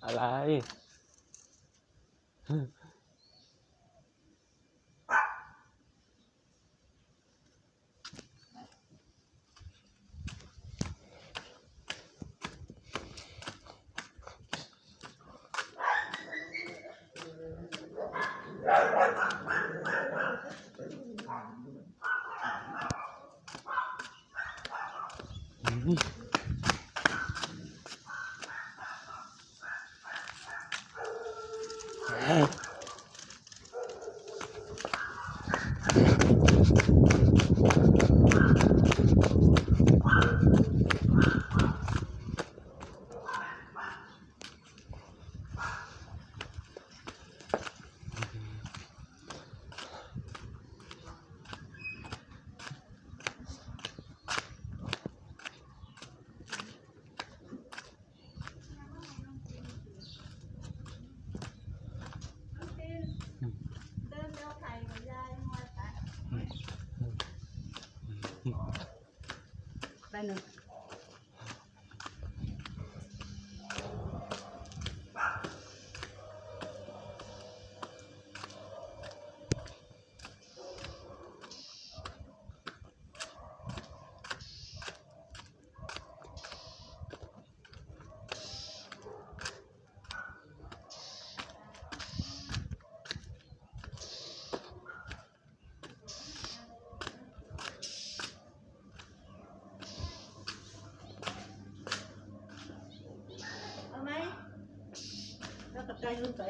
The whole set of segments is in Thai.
อะไรไปหนึ่งเอาไหมแล้วกับใจรุ่นไป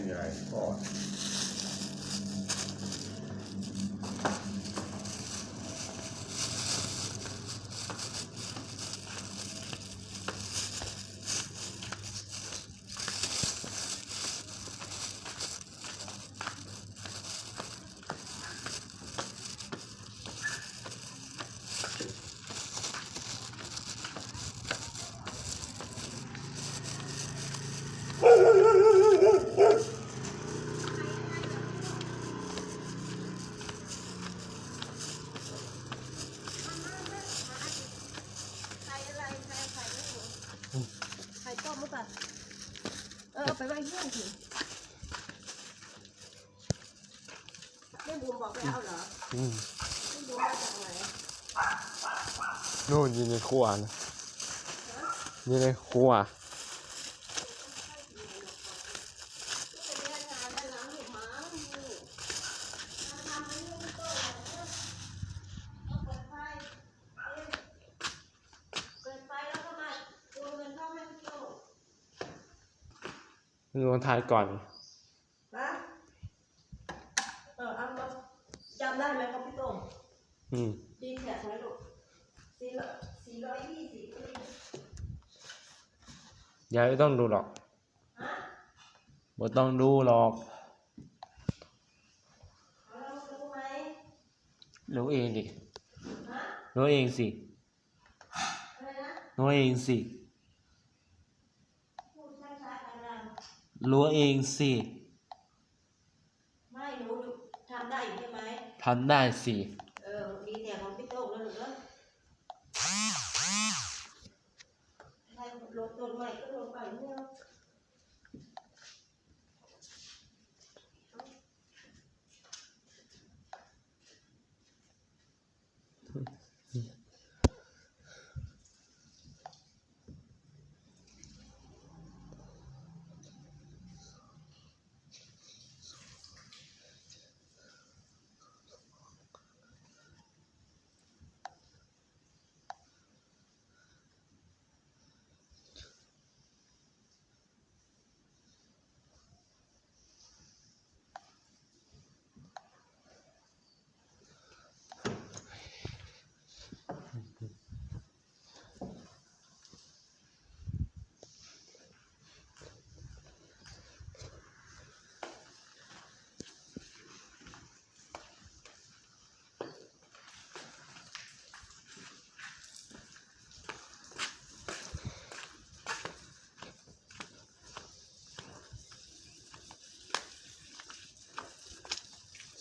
ใหญ่ๆก่อนไข่ต้มหรือเปล่าเอาไปไว้เยี่ยงสิแม่บุ๋มบอกไปเอาเหรอแม่บุ๋มมาจากไหน นู่นอยู่ในครัวนะอยู่ในครัวมึงลองทายก่อน นะเอามาจำได้ไหมครับพี่ต้มดีแท็กไหมลูก420ยายไม่ต้องดูหรอกไม่ต้องดูหรอกรู้ไหม รู้เองดิ ฮะ รู้เองสิ อะไรนะ รู้เองสิ พูดช้าๆกันดัง รู้เองสิ ไม่หนูทำได้อยู่ใช่ไหม ทำได้สิ ดีแท็กของพี่โต้งแล้วหรือเปล่าใครลงต้นใหม่ก็ลงไปเนี่ย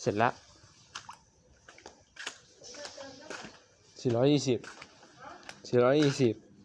ร็จแล้ว420